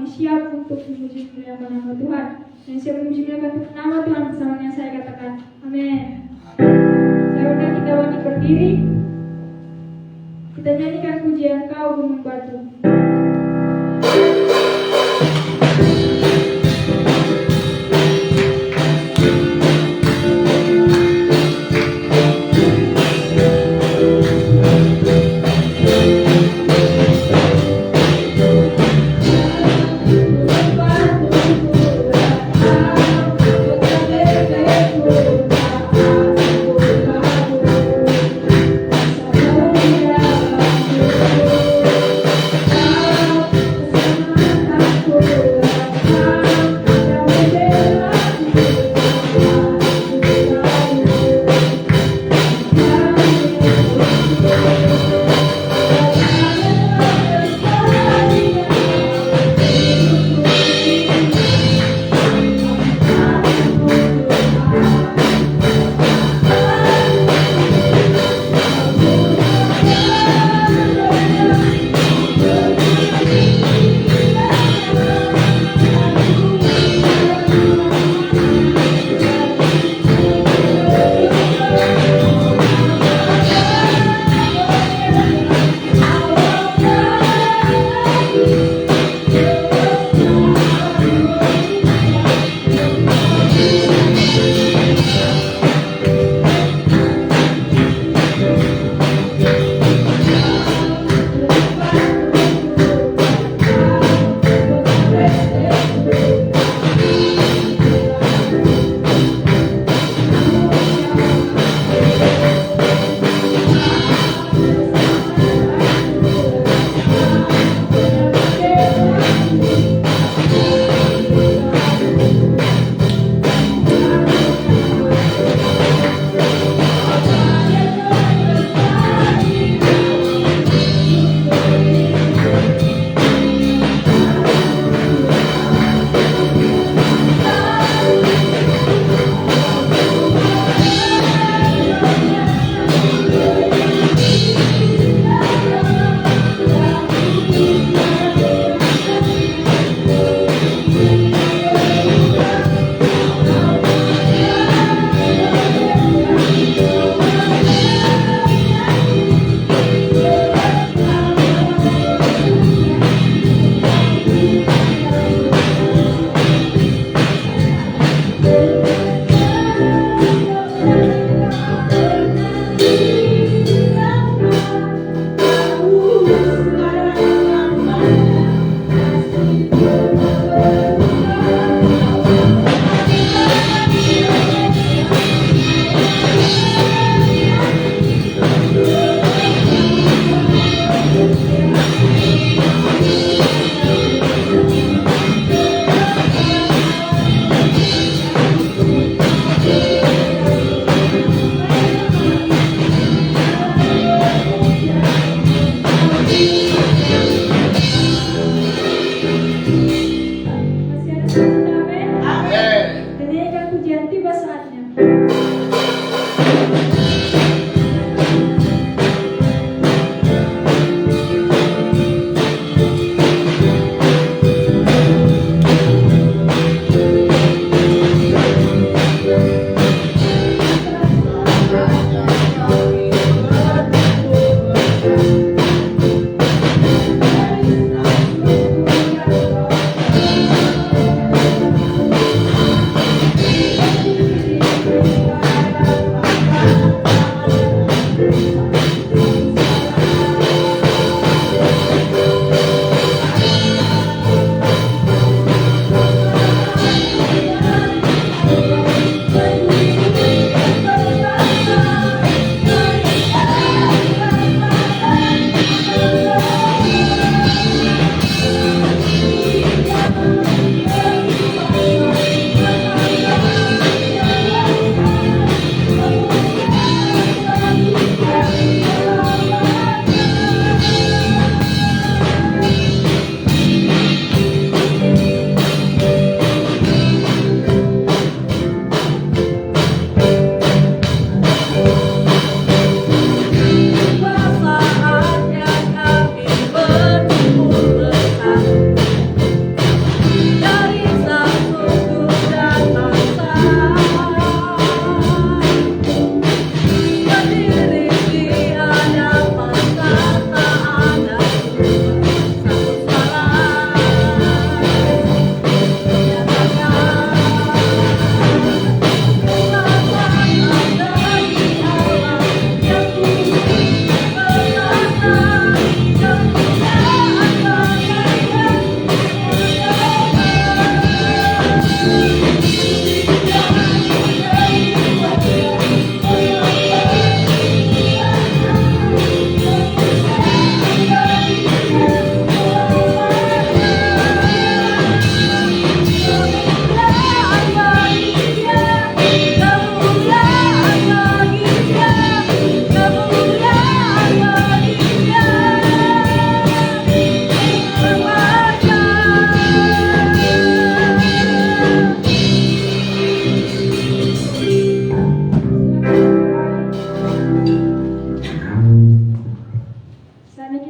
siap untuk memuji muliakan nama Tuhan. Dan siap memuji muliakan nama Tuhan bersamanya saya katakan amin. Saya undang kita bangkit berdiri. Kita nyanyikan pujian Kau Gunung Batu. Kau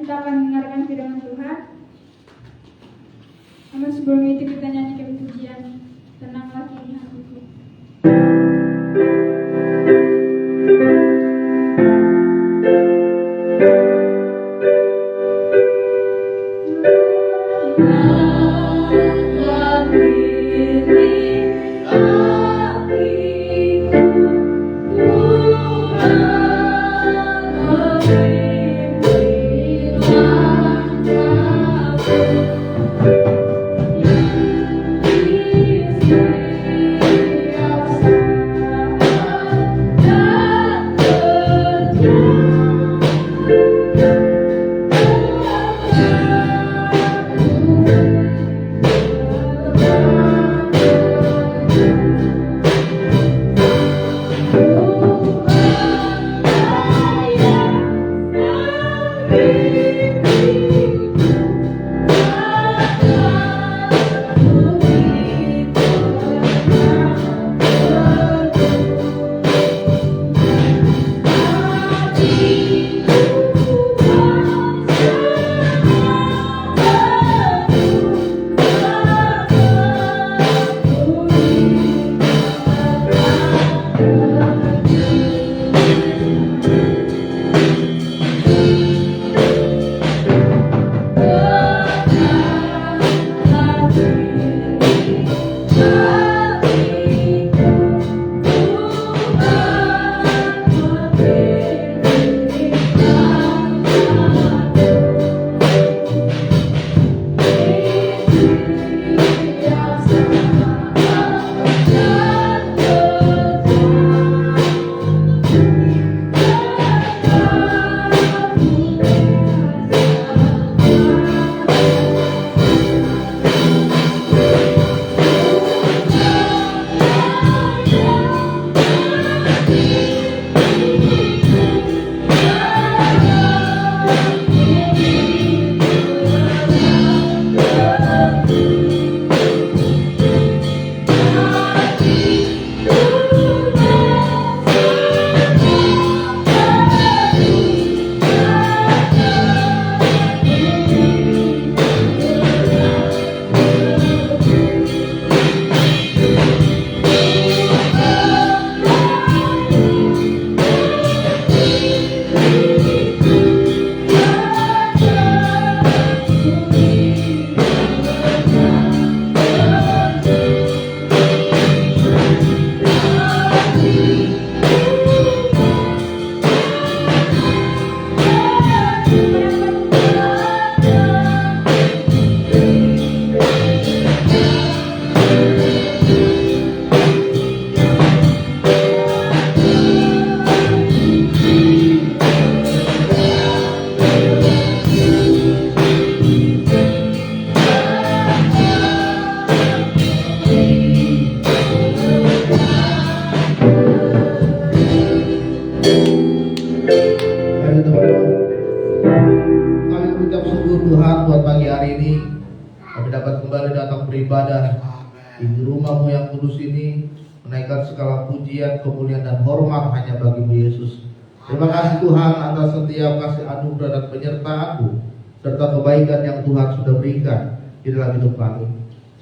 kita akan mendengarkan firman Tuhan. Namun sebelum itu kita nyanyikan pujian Tenanglah Kini Hatiku. beribadah di rumah-Mu yang kudus ini, menaikkan segala pujian, kemuliaan dan hormat hanya bagi-Mu Yesus. Terima kasih Tuhan atas setiap kasih anugerah dan penyertaan-Mu serta kebaikan yang Tuhan sudah berikan di dalam hidup kami.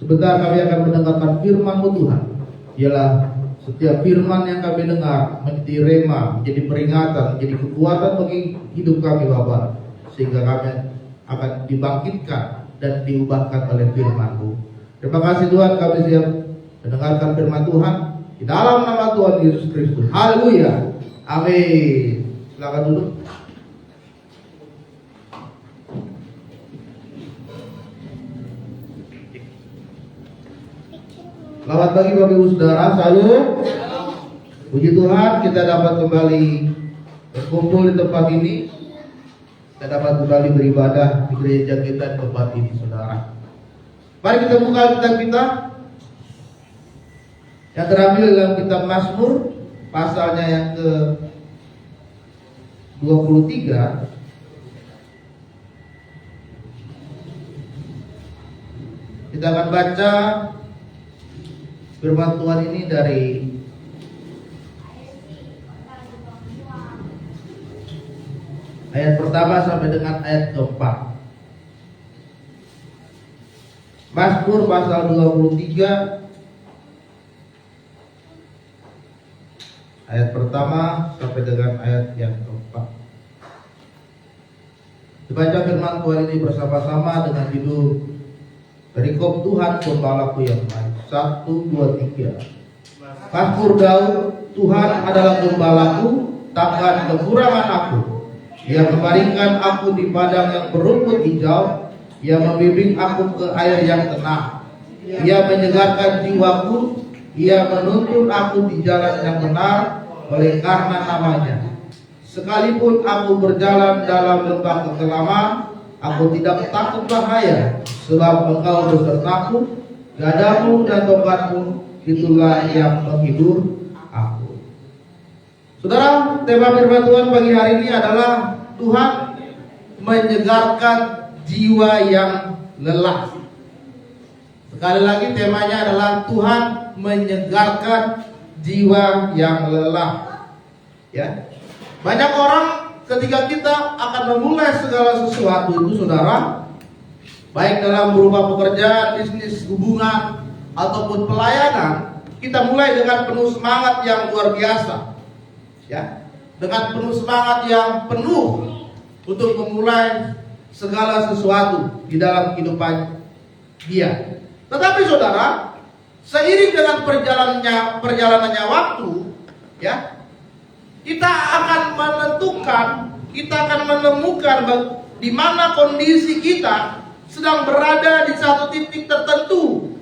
Sebentar kami akan mendengarkan firman-Mu Tuhan. Ialah setiap firman yang kami dengar menjadi rema, menjadi peringatan, menjadi kekuatan bagi hidup kami Bapa, sehingga kami akan dibangkitkan dan diubahkan oleh firman-Mu. Terima kasih Tuhan, kami siap mendengarkan firman Tuhan di dalam nama Tuhan Yesus Kristus. Haleluya. Amin. Silakan duduk. Selamat pagi Bapak Ibu Saudara, salam. Puji Tuhan, kita dapat kembali berkumpul di tempat ini. Kita dapat kembali beribadah di gereja kita di tempat ini, Saudara. Mari kita buka kitab kita yang terambil dalam kitab Mazmur, pasalnya yang ke 23. Kita akan baca firman Tuhan ini dari Ayat pertama sampai dengan ayat keempat. Mazmur pasal 23 ayat pertama sampai dengan ayat yang keempat. Dibaca firman Tuhan ini bersama-sama dengan judul Perikop Tuhan Gembalaku yang baik. 1, 2, 3. Mazmur Daud. Tuhan adalah gembalaku, takkan kekurangan aku. Ia membaringkan aku di padang yang berumput hijau. Ia membimbing aku ke air yang tenang. Ia menyegarkan jiwaku. Ia menuntun aku di jalan yang benar oleh karena namanya. Sekalipun aku berjalan dalam lembah kekelaman, aku tidak takut bahaya, sebab Engkau besertaku, gadamu dan tongkatmu, itulah yang menghibur aku. Saudara, tema firman Tuhan pagi hari ini adalah Tuhan menyegarkan jiwa yang lelah. Sekali lagi temanya adalah Tuhan menyegarkan jiwa yang lelah. Ya. Banyak orang ketika kita akan memulai segala sesuatu itu, saudara, baik dalam berupa pekerjaan, bisnis, hubungan, ataupun pelayanan, kita mulai dengan penuh semangat yang luar biasa. Ya, dengan penuh semangat yang penuh untuk memulai segala sesuatu di dalam kehidupan dia. Tetapi saudara, seiring dengan perjalanannya waktu, ya, kita akan menentukan, kita akan menemukan di mana kondisi kita sedang berada di satu titik tertentu.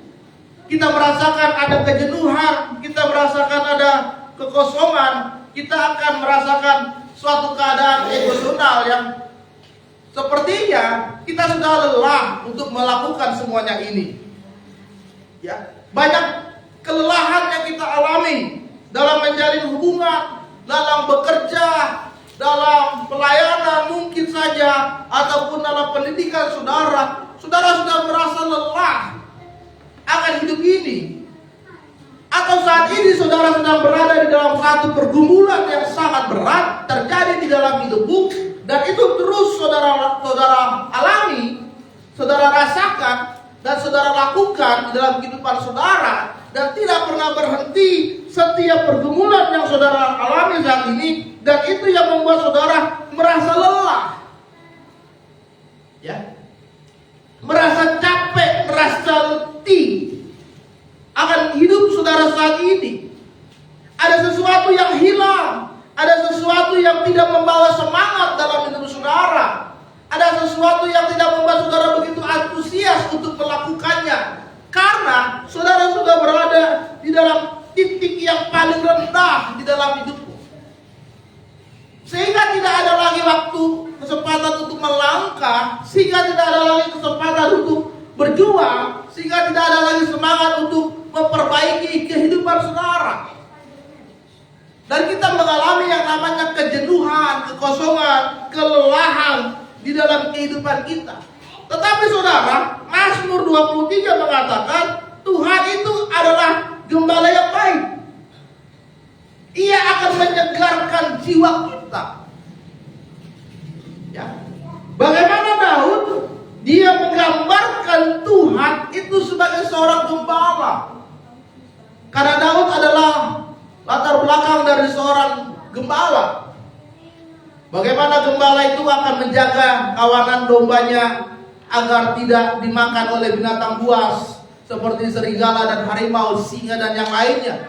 Kita merasakan ada kejenuhan, kita merasakan ada kekosongan, kita akan merasakan suatu keadaan emosional yang sepertinya kita sudah lelah untuk melakukan semuanya ini. Ya, banyak kelelahan yang kita alami dalam menjalin hubungan, dalam bekerja, dalam pelayanan mungkin saja, ataupun dalam pendidikan saudara. Saudara sudah merasa lelah akan hidup ini, atau saat ini saudara sedang berada di dalam satu pergumulan yang sangat berat terjadi di dalam hidupmu, dan itu terus saudara alami, saudara rasakan, dan saudara lakukan di dalam kehidupan saudara, dan tidak pernah berhenti setiap pergumulan yang saudara alami saat ini, dan itu yang membuat saudara merasa lelah, ya, merasa capek, merasa letih akan hidup saudara saat ini. Ada sesuatu yang hilang, ada sesuatu yang tidak membawa semangat dalam hidup saudara. Ada sesuatu yang tidak membuat saudara begitu antusias untuk melakukannya, karena saudara sudah berada di dalam titik yang paling rendah di dalam hidupmu, sehingga tidak ada lagi waktu, kesempatan untuk melangkah, sehingga tidak ada lagi kesempatan untuk berjuang, sehingga tidak ada lagi semangat untuk memperbaiki kehidupan saudara. Dan kita mengalami yang namanya kejenuhan, kekosongan, kelelahan di dalam kehidupan kita. Tetapi saudara, Mazmur 23 mengatakan Tuhan itu adalah gembala yang baik. Ia akan menyegarkan jiwa kita. Ya. Bagaimana Daud? Dia menggambarkan Tuhan itu sebagai seorang gembala. Karena Daud adalah latar belakang dari seorang gembala. Bagaimana gembala itu akan menjaga kawanan dombanya agar tidak dimakan oleh binatang buas seperti serigala dan harimau, singa dan yang lainnya.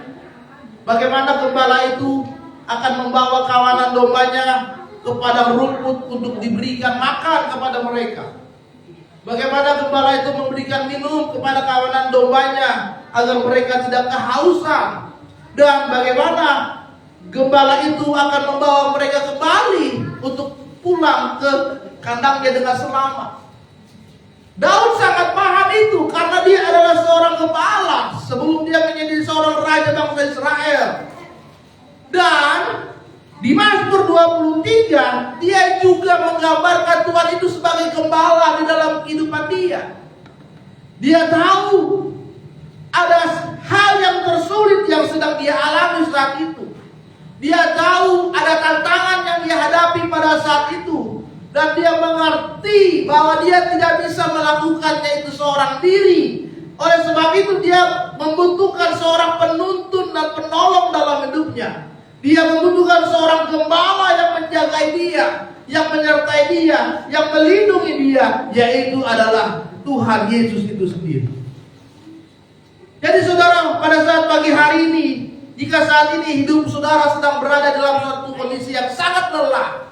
Bagaimana gembala itu akan membawa kawanan dombanya kepada rumput untuk diberikan makan kepada mereka. Bagaimana gembala itu memberikan minum kepada kawanan dombanya agar mereka tidak kehausan. Dan bagaimana gembala itu akan membawa mereka kembali untuk pulang ke kandangnya dengan selamat. Daud sangat paham itu karena dia adalah seorang gembala sebelum dia menjadi seorang raja bangsa Israel. Dan di Mazmur 23 dia juga menggambarkan Tuhan itu sebagai gembala di dalam kehidupan dia. Dia tahu ada hal yang tersulit yang sedang dia alami saat itu. Dia tahu ada tantangan yang dia hadapi pada saat itu. dan dia mengerti bahwa dia tidak bisa melakukannya itu seorang diri. Oleh sebab itu dia membutuhkan seorang penuntun dan penolong dalam hidupnya. Dia membutuhkan seorang gembala yang menjagai dia, yang menyertai dia, yang melindungi dia, yaitu adalah Tuhan Yesus itu sendiri. Jadi saudara, pada saat pagi hari ini, jika saat ini hidup saudara sedang berada dalam suatu kondisi yang sangat lelah,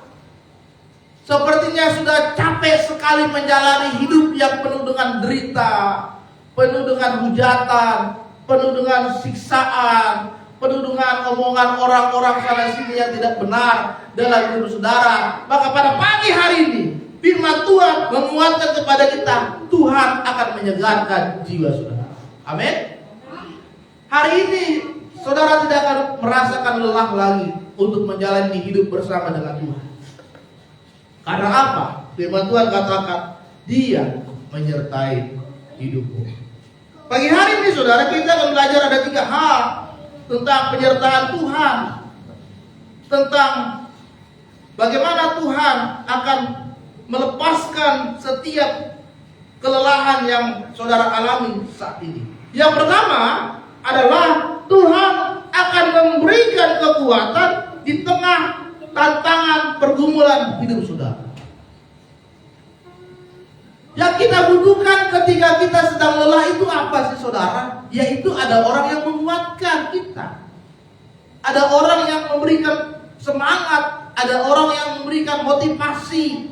sepertinya sudah capek sekali menjalani hidup yang penuh dengan derita, penuh dengan hujatan, penuh dengan siksaan, penuh dengan omongan orang-orang sana sini yang tidak benar dalam hidup saudara, maka pada pagi hari ini firman Tuhan menguatkan kepada kita, Tuhan akan menyegarkan jiwa saudara. Amin. Hari ini saudara tidak akan merasakan lelah lagi untuk menjalani hidup bersama dengan Tuhan. Karena apa? Firman Tuhan katakan, Dia menyertai hidupmu. Pagi hari ini saudara, kita akan belajar ada 3 hal tentang penyertaan Tuhan, tentang bagaimana Tuhan akan melepaskan setiap kelelahan yang saudara alami saat ini. Yang pertama adalah Tuhan akan memberikan kekuatan di tengah tantangan pergumulan hidup saudara. Yang kita butuhkan ketika kita sedang lelah itu apa sih saudara? Yaitu ada orang yang menguatkan kita. Ada orang yang memberikan semangat, ada orang yang memberikan motivasi,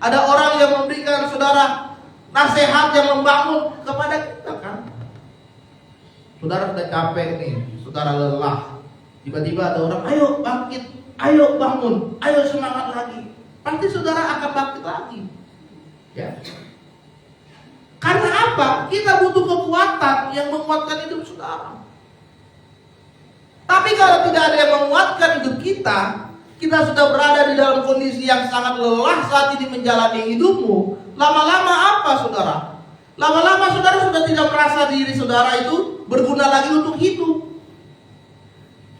ada orang yang memberikan saudara nasihat yang membangun kepada kita kan. Saudara sudah capek nih, saudara lelah. Tiba-tiba ada orang, ayo bangkit, ayo bangun, ayo semangat lagi. Pasti saudara akan bangkit lagi. Ya. Karena apa? Kita butuh kekuatan yang menguatkan hidup saudara. Tapi kalau tidak ada yang menguatkan hidup kita, kita sudah berada di dalam kondisi yang sangat lelah saat ini menjalani hidupmu. Lama-lama apa saudara? Lama-lama saudara sudah tidak merasa diri saudara itu berguna lagi untuk hidup.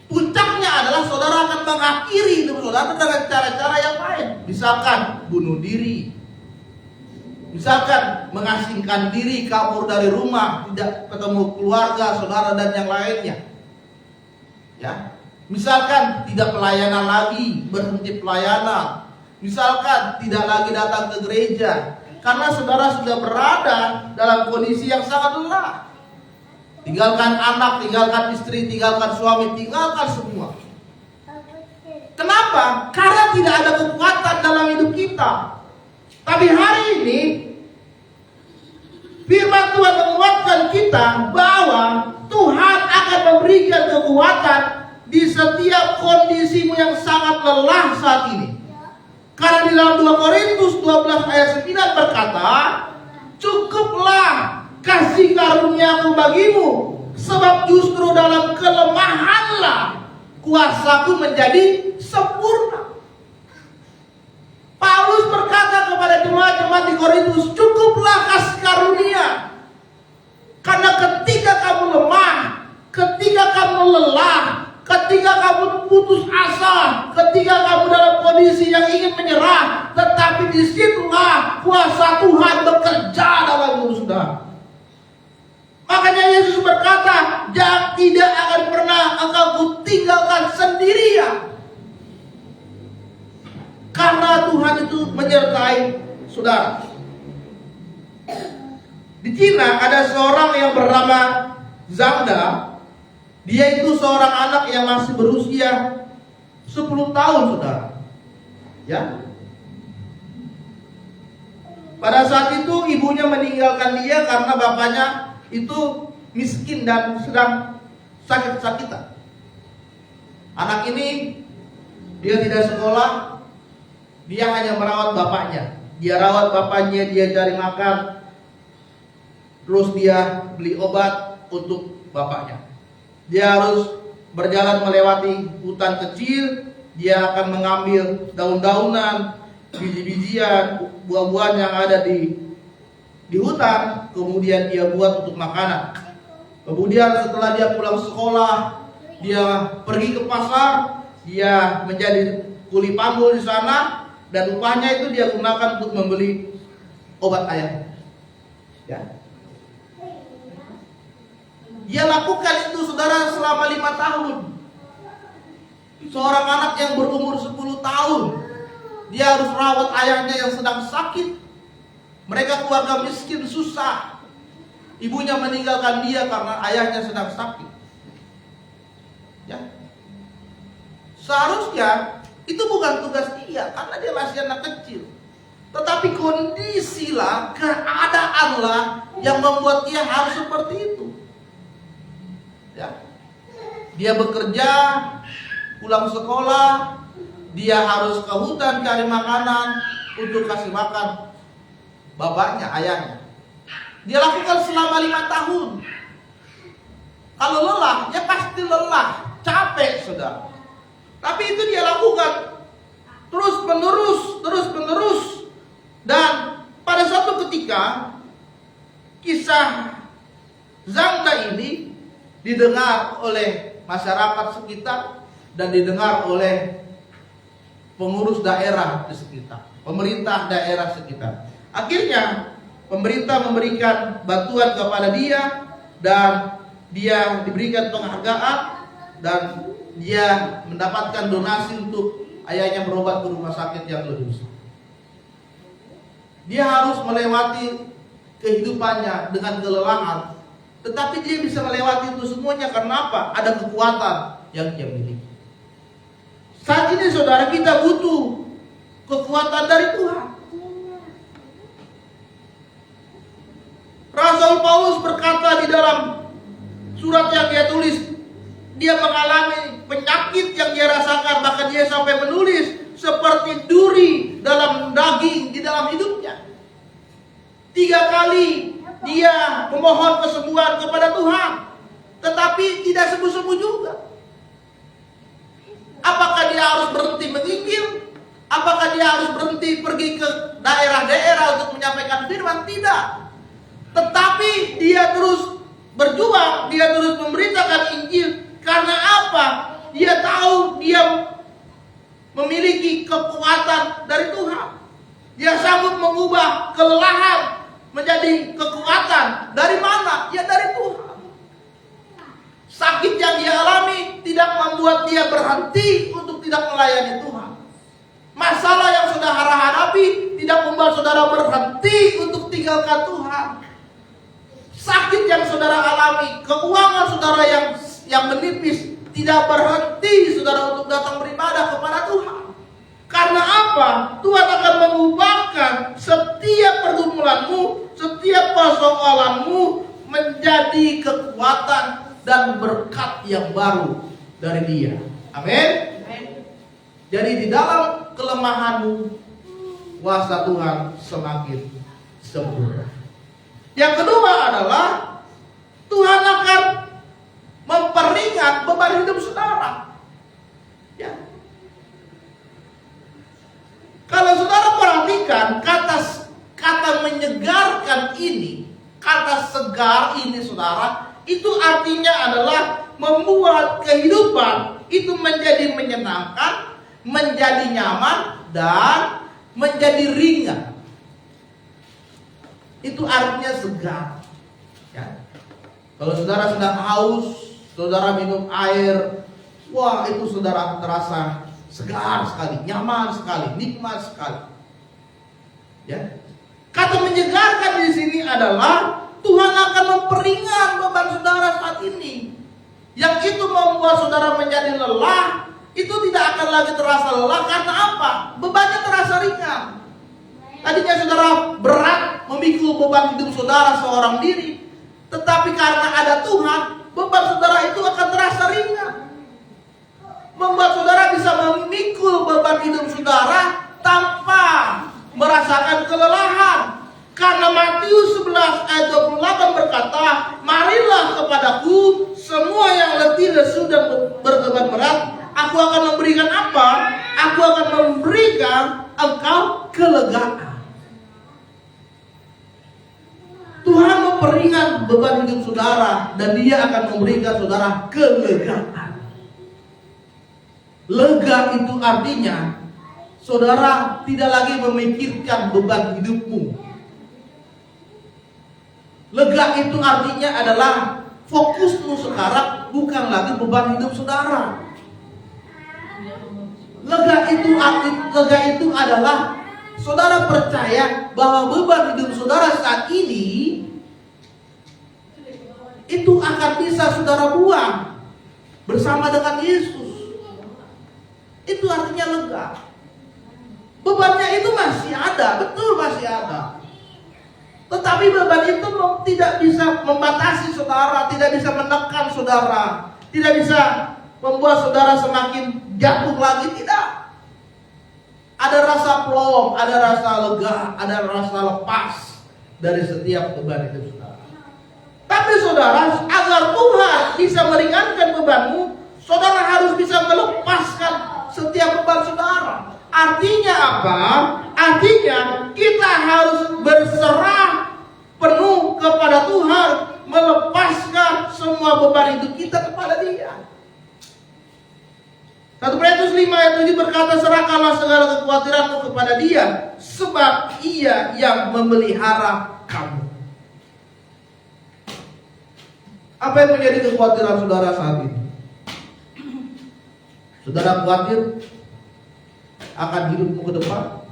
Puncaknya adalah saudara akan mengakhiri hidup saudara dengan cara-cara yang lain. Misalkan bunuh diri, misalkan mengasingkan diri, kabur dari rumah, tidak ketemu keluarga, saudara dan yang lainnya. Ya, misalkan tidak pelayanan lagi, berhenti pelayanan. Misalkan tidak lagi datang ke gereja, karena saudara sudah berada dalam kondisi yang sangat lelah. Tinggalkan anak, tinggalkan istri, tinggalkan suami, tinggalkan semua. Kenapa? Karena tidak ada kekuatan dalam hidup kita. Tapi hari ini firman Tuhan menguatkan kita bahwa Tuhan akan memberikan kekuatan di setiap kondisimu yang sangat lelah saat ini. Karena di dalam 2 Korintus 12 ayat 9 berkata, cukuplah kasih karuniaku bagimu, sebab justru dalam kelemahanlah kuasaku menjadi sempurna. Paulus berkata kepada jemaat-jemaat di Korintus, cukuplah kasih karunia. Karena ketika kamu lemah, ketika kamu lelah, ketika kamu putus asa, ketika kamu dalam kondisi yang ingin menyerah, tetapi disitulah kuasa Tuhan bekerja dalam hidup saudara. Makanya Yesus berkata, jangan, tidak akan pernah engkau kutinggalkan sendirian. Karena Tuhan itu menyertai saudara. Di Cina ada seorang yang bernama Zhangda. Dia itu seorang anak yang masih berusia 10 tahun saudara. Ya. Pada saat itu ibunya meninggalkan dia karena bapaknya itu miskin dan sedang sakit-sakitan. Anak ini dia tidak sekolah, dia hanya merawat bapaknya. Dia rawat bapaknya, dia cari makan, terus dia beli obat untuk bapaknya. Dia harus berjalan melewati hutan kecil, dia akan mengambil daun-daunan, biji-bijian, buah-buahan yang ada di hutan, kemudian dia buat untuk makanan. Kemudian setelah dia pulang sekolah, dia pergi ke pasar, dia menjadi kuli panggul di sana, dan upahnya itu dia gunakan untuk membeli obat ayah. Ya. Dia lakukan itu saudara selama 5 tahun. Seorang anak yang berumur 10 tahun, dia harus rawat ayahnya yang sedang sakit. Mereka keluarga miskin, susah. Ibunya meninggalkan dia karena ayahnya sedang sakit. Ya. Seharusnya itu bukan tugas dia karena dia masih anak kecil. Tetapi kondisilah, keadaanlah yang membuat dia harus seperti itu. Ya. Dia bekerja, pulang sekolah, dia harus ke hutan cari makanan untuk kasih makan bapaknya, ayahnya. Dia lakukan selama 5 tahun. Kalau lelah, ya pasti lelah, capek saudara. Tapi itu dia lakukan terus menerus. Dan pada suatu ketika kisah Zangda ini didengar oleh masyarakat sekitar dan didengar oleh pengurus daerah di sekitar, pemerintah daerah sekitar. Akhirnya pemerintah memberikan bantuan kepada dia dan dia diberikan penghargaan dan dia mendapatkan donasi untuk ayahnya berobat ke rumah sakit yang lebih besar. Dia harus melewati kehidupannya dengan kelelahan, tetapi dia bisa melewati itu semuanya karena apa? Ada kekuatan yang dia miliki. Saat ini saudara, kita butuh kekuatan dari Tuhan. Rasul Paulus berkata di dalam surat yang dia tulis, dia mengalami penyakit yang dia rasakan, bahkan dia sampai menulis seperti duri dalam daging di dalam hidupnya. 3 kali dia memohon kesembuhan kepada Tuhan, tetapi tidak sembuh-sembuh juga. Apakah dia harus berhenti menginjil? Apakah dia harus berhenti pergi ke daerah-daerah untuk menyampaikan firman? Tidak. Tetapi dia terus berjuang, dia terus memberitakan Injil. Karena apa? Dia tahu dia memiliki kekuatan dari Tuhan. Dia sanggup mengubah kelelahan menjadi kekuatan. Dari mana? Ya dari Tuhan. Sakit yang dia alami tidak membuat dia berhenti untuk tidak melayani Tuhan. Masalah yang saudara hadapi tidak membuat saudara berhenti untuk tinggalkan Tuhan. Sakit yang saudara alami, keuangan saudara yang menipis, tidak berhenti saudara untuk datang beribadah kepada Tuhan. Karena apa? Tuhan akan mengubahkan setiap pergumulanmu, setiap persoalanmu menjadi kekuatan dan berkat yang baru dari Dia. Amin. Jadi di dalam kelemahanmu, kuasa Tuhan semakin sempurna. Yang kedua adalah Tuhan akan memperingat beban hidup saudara. Ya. Kalau saudara perhatikan kata menyegarkan ini, kata segar ini saudara, itu artinya adalah membuat kehidupan itu menjadi menyenangkan, menjadi nyaman, dan menjadi ringan. Itu artinya segar. Ya. Kalau saudara sedang haus, saudara minum air, wah itu saudara terasa segar sekali, nyaman sekali, nikmat sekali. Ya. Kata menyegarkan di sini adalah Tuhan akan memperingat beban saudara saat ini. Yang itu membuat saudara menjadi lelah, itu tidak akan lagi terasa lelah. Karena apa? Bebannya terasa ringan. Tadinya saudara berat memikul beban hidup saudara seorang diri, tetapi karena ada Tuhan, beban saudara itu akan terasa ringan. Membuat saudara bisa memikul beban hidup saudara tanpa merasakan kelelahan. Karena Matius 11 ayat 28 berkata, marilah kepadaku semua yang letih lesu dan berbeban berat, aku akan memberikan apa? Aku akan memberikan engkau kelegaan. Tuhan memperingat beban hidup saudara dan Dia akan memberikan saudara kelegaan. Lega itu artinya saudara tidak lagi memikirkan beban hidupmu. Lega itu artinya adalah fokusmu sekarang bukan lagi beban hidup saudara. Lega itu adalah saudara percaya bahwa beban hidup saudara saat ini itu akan bisa saudara buang bersama dengan Yesus. Itu artinya lega. Bebannya itu masih ada, betul masih ada. Tetapi beban itu tidak bisa membatasi saudara, tidak bisa menekan saudara, tidak bisa membuat saudara semakin jatuh lagi, tidak. Ada rasa plong, ada rasa lega, ada rasa lepas dari setiap beban hidup saudara. Tapi saudara, agar Tuhan bisa meringankan bebanmu, saudara harus bisa melepaskan setiap beban saudara. Artinya apa? Artinya kita harus berserah penuh kepada Tuhan, melepaskan semua beban hidup kita kepada Dia. 1 Petrus 5 ayat 7 berkata, serahkanlah segala kekhawatiranmu kepada Dia, sebab Ia yang memelihara kamu. Apa yang menjadi kekhawatiran saudara saat ini? Saudara khawatir akan hidupmu ke depan?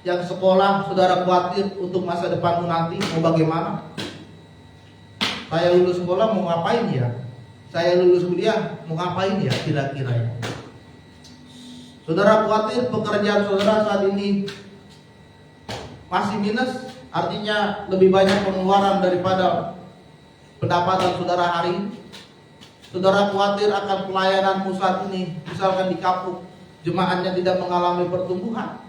Yang sekolah, saudara khawatir untuk masa depanmu nanti mau bagaimana? Saya lulus sekolah mau ngapain ya? Saya lulus kuliah mau ngapain ya kira-kira ya? Saudara khawatir pekerjaan saudara saat ini masih minus, artinya lebih banyak pengeluaran daripada pendapatan saudara hari ini. Saudara khawatir akan pelayananmu saat ini, misalkan di kampung jemaatnya tidak mengalami pertumbuhan.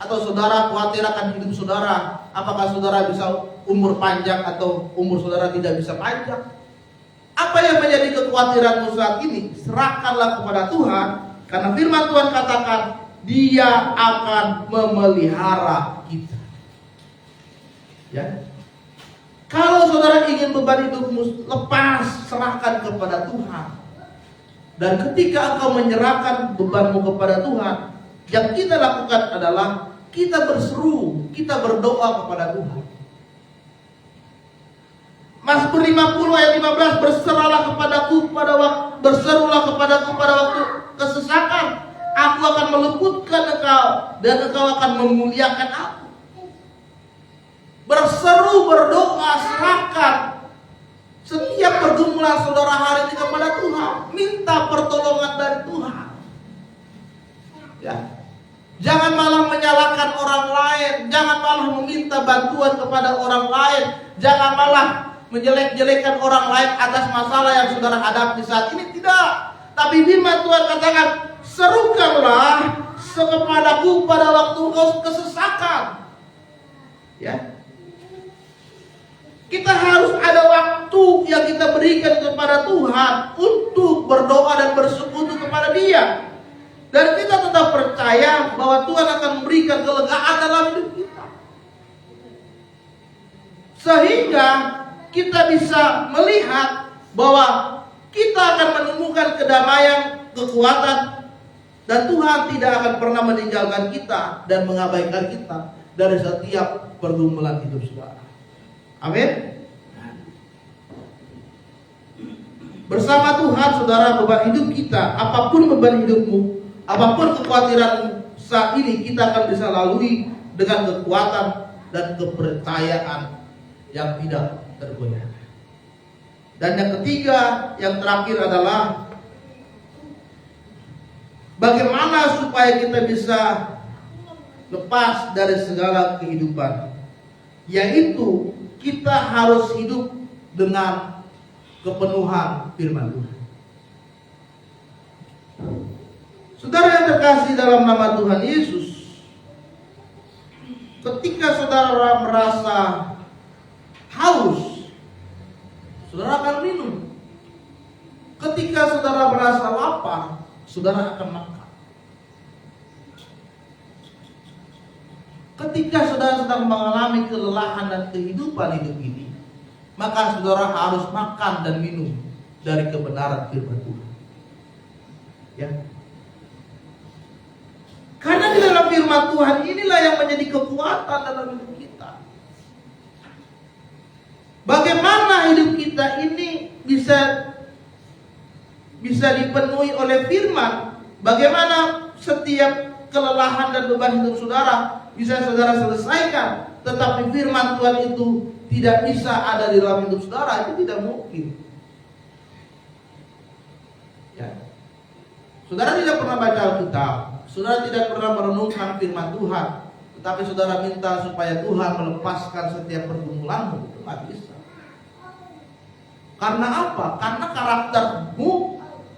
Atau saudara khawatir akan hidup saudara, apakah saudara bisa umur panjang atau umur saudara tidak bisa panjang. Apa yang menjadi kekhawatiranmu saat ini? Serahkanlah kepada Tuhan, karena firman Tuhan katakan Dia akan memelihara kita. Ya. Kalau saudara ingin beban hidupmu lepas, serahkan kepada Tuhan. Dan ketika engkau menyerahkan bebanmu kepada Tuhan, yang kita lakukan adalah kita berseru, kita berdoa kepada Tuhan. Mazmur 50 ayat 15, berserulah kepadaku pada waktu kesesakan. Aku akan meluputkan engkau dan engkau akan memuliakan aku. Berseru, berdoa, serahkan setiap pergumulan saudara hari ini kepada Tuhan. Minta pertolongan dari Tuhan. Ya. Jangan malah menyalahkan orang lain, jangan malah meminta bantuan kepada orang lain, jangan malah menjelek-jelekan orang lain atas masalah yang saudara hadapi saat ini, tidak. Tapi firman Tuhan katakan, serukanlah kepadaku pada waktu kau kesesakan. Ya. Kita harus ada waktu yang kita berikan kepada Tuhan untuk berdoa dan bersekutu kepada Dia. Dan kita tetap percaya bahwa Tuhan akan memberikan kelegaan dalam hidup kita. Sehingga kita bisa melihat bahwa kita akan menemukan kedamaian, kekuatan, dan Tuhan tidak akan pernah meninggalkan kita dan mengabaikan kita dari setiap pergumulan hidup saudara. Amin. Bersama Tuhan saudara, beban hidup kita, apapun beban hidupmu, apapun kekhawatiran saat ini, kita akan bisa lalui dengan kekuatan dan kepercayaan yang tidak tergoyah. Dan yang ketiga, yang terakhir adalah bagaimana supaya kita bisa lepas dari segala kehidupan, yaitu kita harus hidup dengan kepenuhan firman Tuhan. Saudara yang terkasih dalam nama Tuhan Yesus, ketika saudara merasa haus, saudara akan minum. Ketika saudara merasa lapar, saudara akan makan. Ketika saudara sedang mengalami kelelahan dan kehidupan hidup ini, maka saudara harus makan dan minum dari kebenaran firman Tuhan. Ya. Karena firman Tuhan inilah yang menjadi kekuatan dalam hidup kita. Bagaimana hidup kita ini bisa dipenuhi oleh firman? Bagaimana setiap kelelahan dan beban hidup saudara bisa saudara selesaikan, tetapi firman Tuhan itu tidak bisa ada di dalam hidup saudara? Itu tidak mungkin. Ya. Saudara tidak pernah baca Alkitab, saudara tidak pernah merenungkan firman Tuhan, tetapi saudara minta supaya Tuhan melepaskan setiap pergumulanmu, itu nggak bisa. Karena apa? Karena karaktermu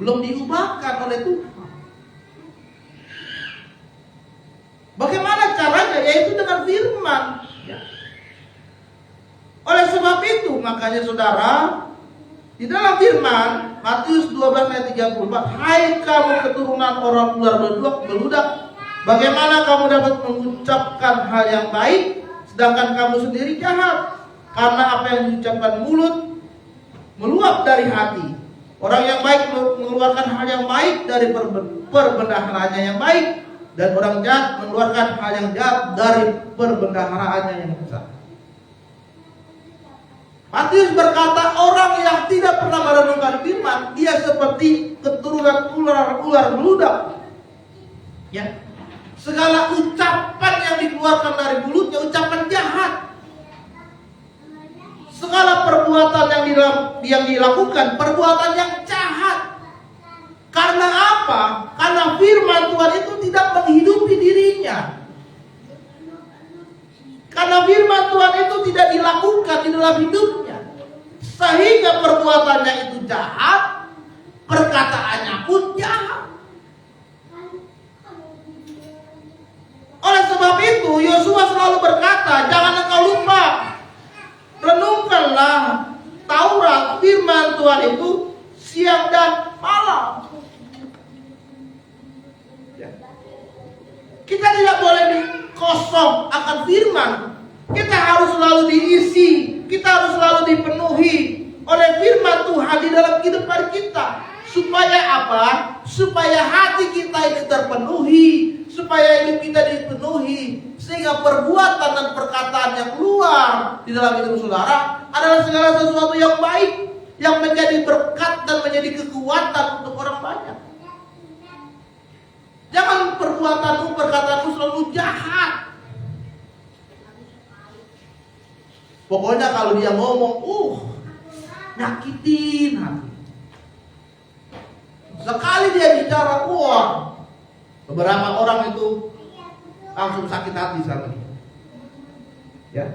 belum diubahkan oleh Tuhan. Bagaimana caranya? Yaitu dengan firman. Ya. Oleh sebab itu, makanya saudara, di dalam firman Matius 12 ayat 34, hai kamu keturunan orang ular beludak, bagaimana kamu dapat mengucapkan hal yang baik, sedangkan kamu sendiri jahat? Karena apa yang diucapkan mulut meluap dari hati. Orang yang baik mengeluarkan hal yang baik dari perbendaharaannya yang baik, dan orang jahat mengeluarkan hal yang jahat dari perbendaharaannya yang besar. Matius berkata, orang yang tidak pernah merenungkan firman, dia seperti keturunan ular beludak. Ya. Segala ucapan yang dikeluarkan dari mulutnya ucapan jahat. Segala perbuatan yang dilakukan perbuatan yang jahat. Karena apa? Karena firman Tuhan itu tidak menghidupi dirinya. Karena firman Tuhan itu tidak dilakukan di dalam hidupnya, sehingga perbuatannya itu jahat, perkataannya pun jahat. Oleh sebab itu Yosua selalu berkata, jangan engkau lupa, renungkanlah Taurat, firman Tuhan itu siang dan malam. Kita tidak boleh kosong akan firman. Kita harus selalu diisi, kita harus selalu dipenuhi oleh firman Tuhan di dalam kehidupan kita. Supaya apa? Supaya hati kita ini terpenuhi, supaya hidup kita dipenuhi, sehingga perbuatan dan perkataan yang keluar di dalam hidup saudara adalah segala sesuatu yang baik, yang menjadi berkat dan menjadi kekuatan untuk orang banyak. Jangan perbuatanmu, perkataanmu selalu jahat. Pokoknya kalau dia ngomong, nyakitin hati. Sekali dia bicara, beberapa orang itu langsung sakit hati sama dia. Ya.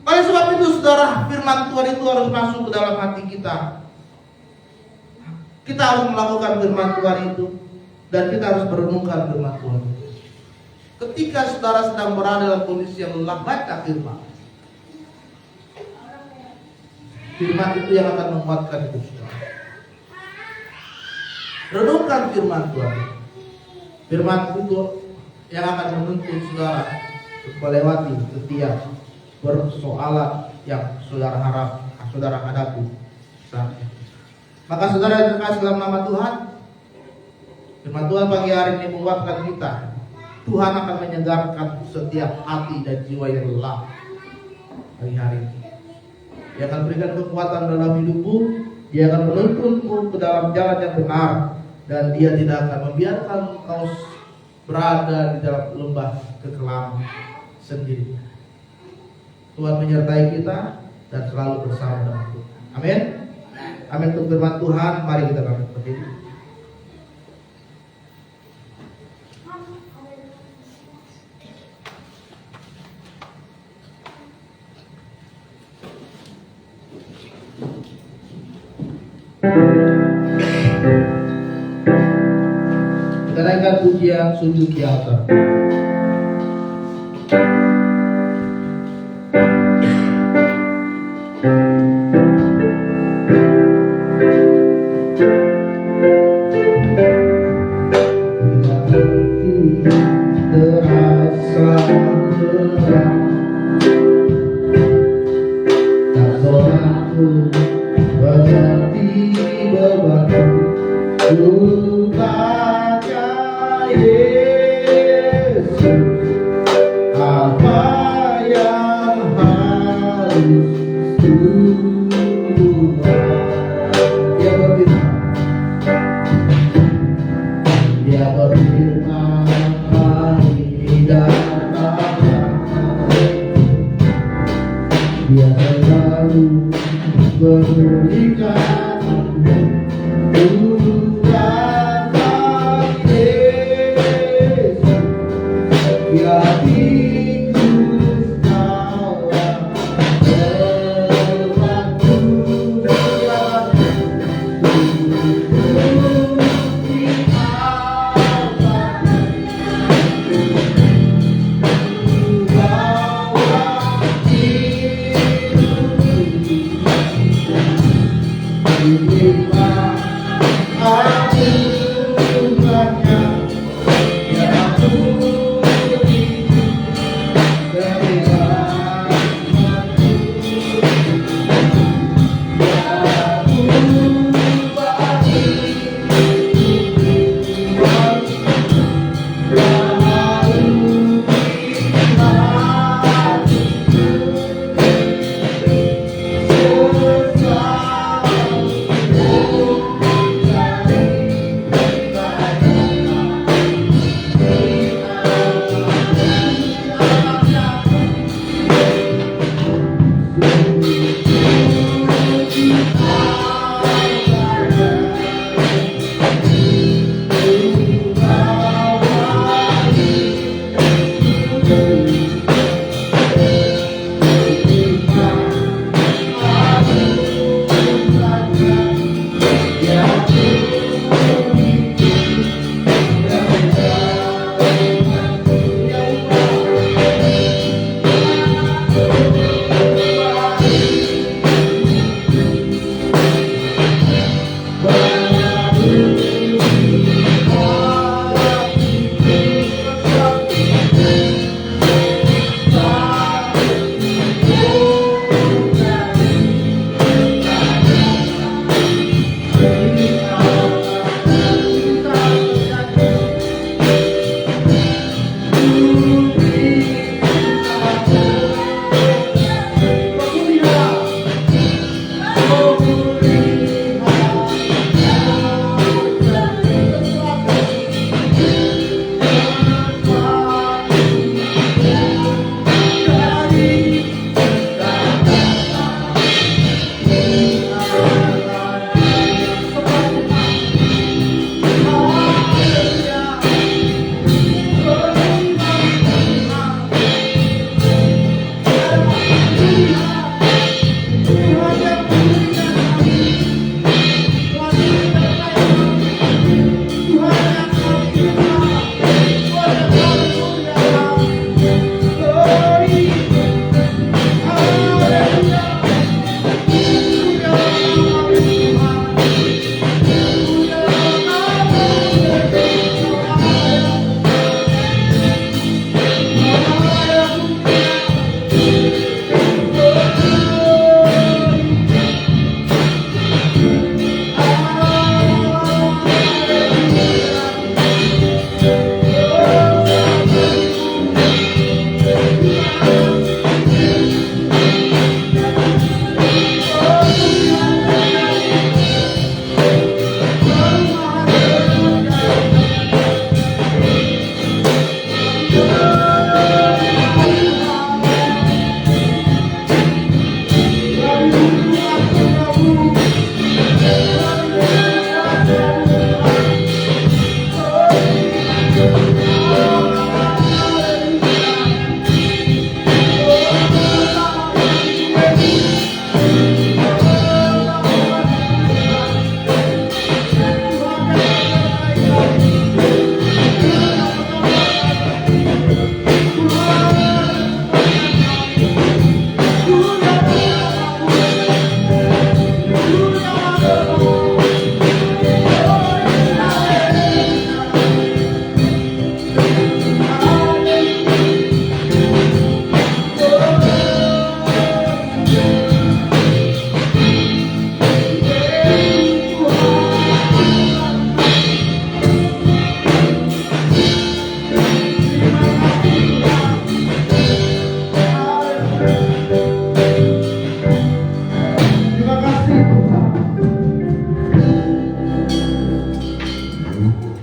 Oleh sebab itu saudara, firman Tuhan itu harus masuk ke dalam hati kita. Kita harus melakukan firman Tuhan itu, dan kita harus merenungkan firman Tuhan. Ketika saudara sedang berada dalam kondisi yang lelah, baca firman. Firman itu yang akan menguatkan hidup saudara. Renungkan firman Tuhan. Firman itu yang akan menuntun saudara untuk melewati setiap persoalan yang saudara hadapi saat ini. Maka saudara yang terkasih dalam nama Tuhan, firman Tuhan pagi hari ini menguatkan kita. Tuhan akan menyegarkan setiap hati dan jiwa yang lelah hari-hari ini. Dia akan berikan kekuatan dalam hidupmu, dia akan menuntunmu ke dalam jalan yang benar, dan dia tidak akan membiarkan kau berada di dalam lembah kekelaman sendiri. Tuhan menyertai kita dan selalu bersama dengan kita. Amin. Amin untuk firman Tuhan. Mari kita berdiri. Kita naikkan pujian sujud di altar. Berarti bebanku lupa.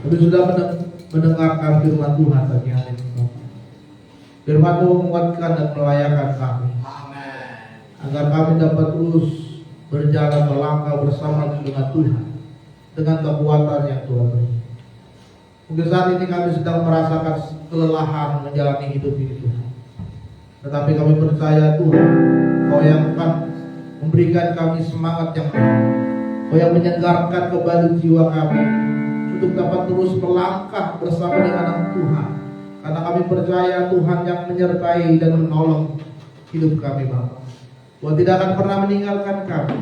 Kami sudah mendengarkan firman Tuhan pagi hari ini. Firman Tuhan menguatkan dan melayakan kami. Agar kami dapat terus berjalan melangkah bersama dengan Tuhan dengan kekuatan yang Tuhan beri. Mungkin saat ini kami sedang merasakan kelelahan menjalani hidup ini Tuhan. Tetapi kami percaya Tuhan, Kau yang akan memberikan kami semangat yang baru. Kau yang menyegarkan kembali jiwa kami untuk dapat terus melangkah bersama dengan Tuhan. Karena kami percaya Tuhan yang menyertai dan menolong hidup kami Bapa. Tuhan tidak akan pernah meninggalkan kami.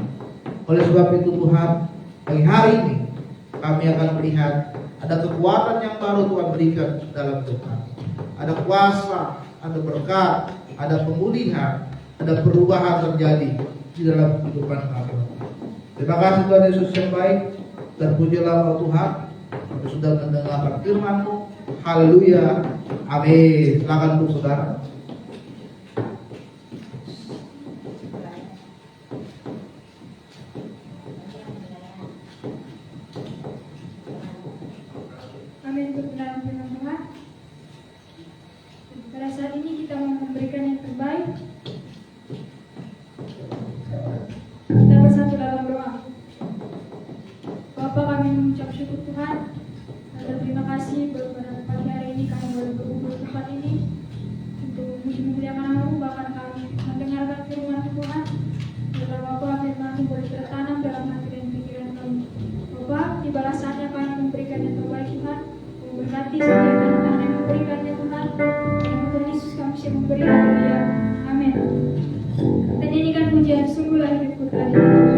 Oleh sebab itu Tuhan, pagi hari ini kami akan melihat ada kekuatan yang baru Tuhan berikan dalam hidup kami. Ada kuasa, ada berkat, ada pemulihan, ada perubahan terjadi di dalam kehidupan kami. Terima kasih Tuhan Yesus yang baik, dan pujilah Engkau Tuhan. Kami sudah mendengarkan firman-Mu. Haleluya. Amin. Silakan Bu Saudara. Amin. Berkenan firman Tuhan. Pada saat ini kita mau memberikan yang terbaik. Kita bersatu dalam doa. Bapa, kami mengucap syukur Tuhan. Dan terima kasih pada pagi hari ini kami boleh berkumpul di tempat ini untuk memuliakan nama-Mu, bahkan kami mendengarkan firman Tuhan. Dalam Bapa, firman-Mu boleh tertanam dalam hati dan pikiran kami. Bapa, tibalah saatnya kami memberikan yang terbaik Tuhan. Memberkati setiap anak-anak yang memberikannya Tuhan. Dan Tuhan Yesus kami siap memberi haleluya. Amin. Kita nyanyikan pujian sungguhlah hidupku telah diberi.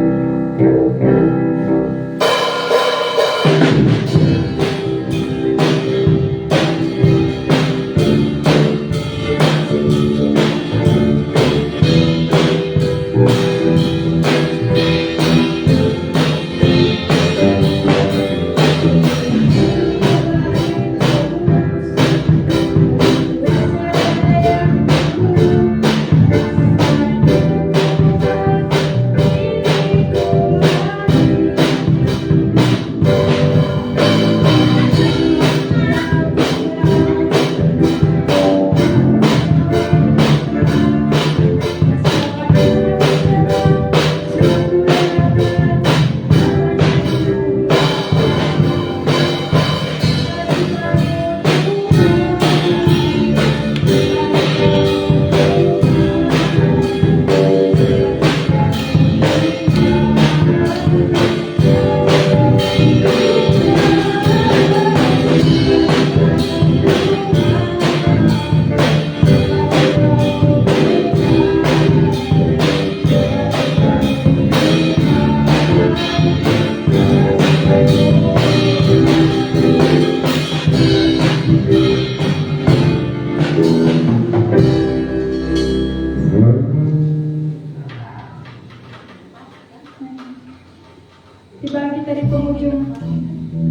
Tiba kita di penghujung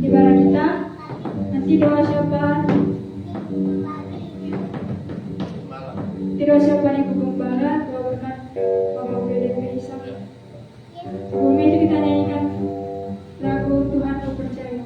ibadah kita. Nanti doa siapa? Doa siapa Ibu Gembala? Doa berkat Bapak BDP Ishak. Sebelum itu kita nyanyikan lagu Tuhan Ku Percaya.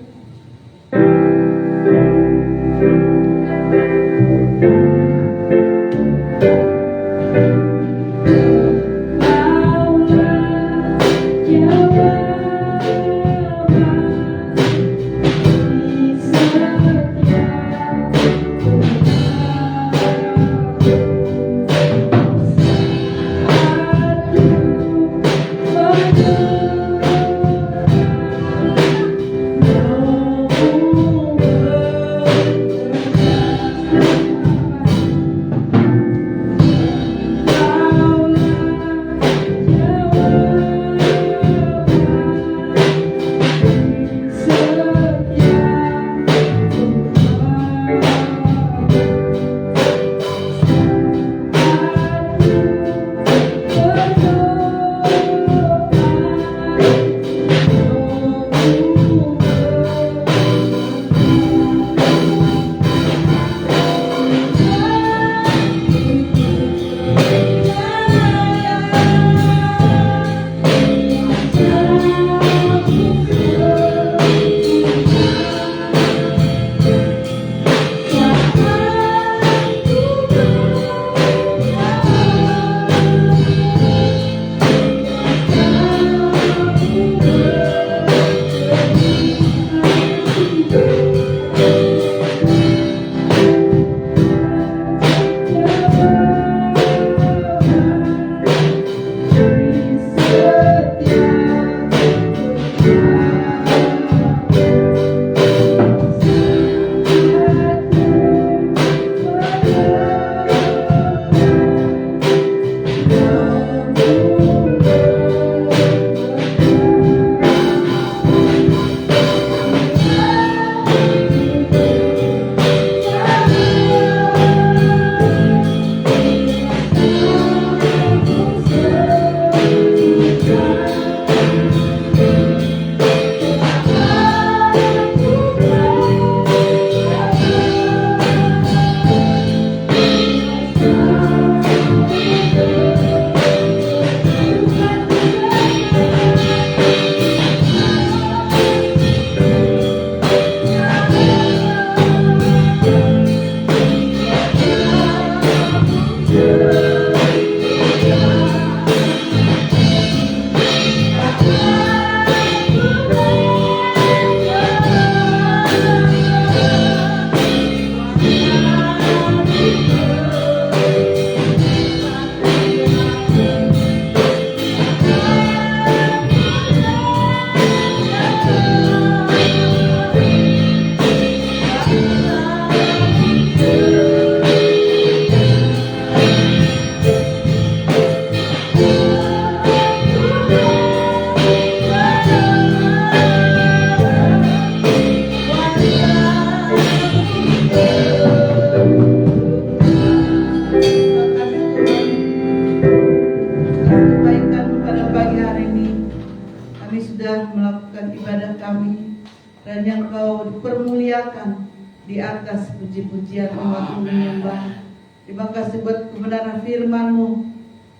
muliakan, di atas puji-pujian umat-Mu menyembah. Terima kasih buat kebenaran firman-Mu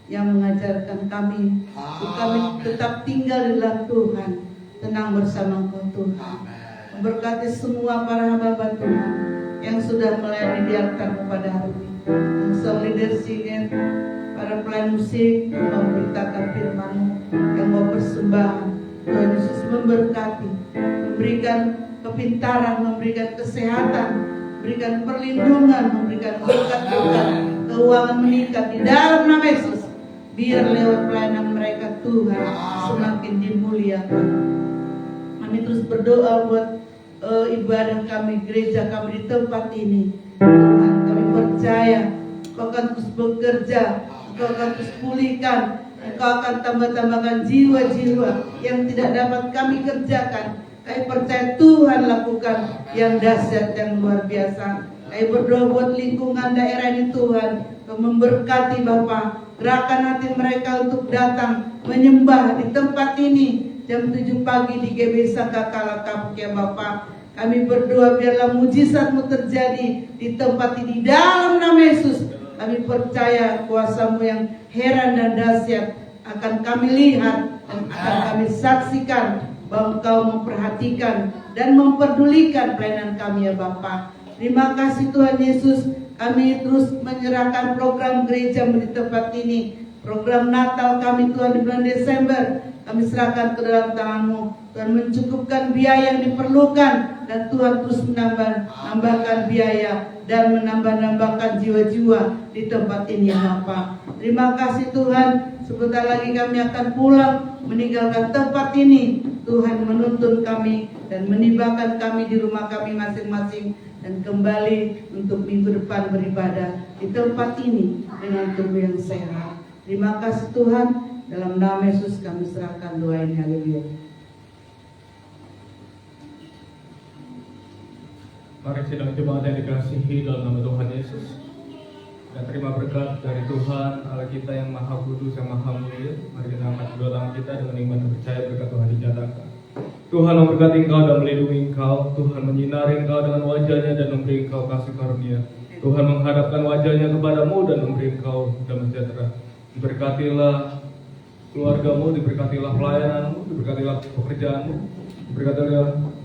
yang mengajarkan kami untuk kami tetap tinggal di dalam Tuhan, tenang bersama Engkau Tuhan. Memberkati semua para hamba Tuhan yang sudah melayani di altar pada hari ini, yang song leadership, para pelayan musik yang memberitakan firman-Mu, yang mau persembahan. Tuhan Yesus memberkati, memberikan kepintaran, memberikan kesehatan, memberikan perlindungan, memberikan berkat-berkat, keuangan meningkat di dalam nama Yesus. Biar lewat pelayanan mereka Tuhan semakin dimuliakan. Kami terus berdoa buat ibadah kami, gereja kami di tempat ini. Tuhan, kami percaya Engkau akan terus bekerja, Engkau akan terus pulihkan, Engkau akan tambah-tambahkan jiwa-jiwa yang tidak dapat kami kerjakan. Kami percaya Tuhan lakukan yang dahsyat, yang luar biasa. Kami berdoa buat lingkungan daerah ini Tuhan, memberkati Bapa, gerakan hati mereka untuk datang menyembah di tempat ini jam 7 pagi di GBI Sangkakala Kapuk ya Bapa. Kami berdoa biarlah mujizat-Mu terjadi di tempat ini dalam nama Yesus. Kami percaya kuasa-Mu yang heran dan dahsyat akan kami lihat dan akan kami saksikan bahwa Engkau memperhatikan dan memperdulikan pelayanan kami ya Bapa. Terima kasih Tuhan Yesus. Kami terus menyerahkan program gereja di tempat ini. Program Natal kami Tuhan di bulan Desember, kami serahkan ke dalam tangan-Mu. Tuhan mencukupkan biaya yang diperlukan, dan Tuhan terus menambahkan biaya dan menambahkan jiwa-jiwa di tempat ini ya Bapa. Terima kasih Tuhan. Sebentar lagi kami akan pulang meninggalkan tempat ini. Tuhan menuntun kami dan menibahkan kami di rumah kami masing-masing, dan kembali untuk minggu depan beribadah di tempat ini dengan tubuh yang sehat. Terima kasih Tuhan, dalam nama Yesus kami serahkan doa ini. Haleluya. Mari sidang jemaat yang dikasihi dalam nama Tuhan Yesus, dan terima berkat dari Tuhan Allah kita yang Maha Kudus, yang Maha Mulia. Mari kita angkat kedua tangan kita dengan iman dan percaya berkat Tuhan dinyatakan. Tuhan memberkati engkau dan melindungi engkau. Tuhan menyinari engkau dengan wajahnya dan memberi engkau kasih karunia. Tuhan menghadapkan wajahnya kepadamu dan memberi engkau damai sejahtera. Diberkatilah keluargamu, diberkatilah pelayananmu, diberkatilah pekerjaanmu,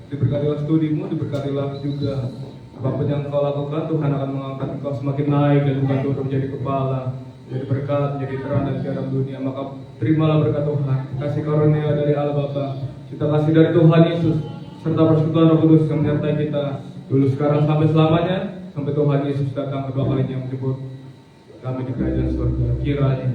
diberkatilah studimu, diberkatilah juga apapun yang engkau lakukan. Tuhan akan mengangkat engkau semakin naik dan bukan turun menjadi kepala, jadi berkat, jadi terang dan garam dunia. Maka terimalah berkat Tuhan, kasih karunia dari Allah Bapa, kita kasih dari Tuhan Yesus, serta persekutuan Roh Kudus yang menyertai kita dulu, sekarang, sampai selamanya, sampai Tuhan Yesus datang kedua kalinya menjemput kami di kerajaan surga. Kiranya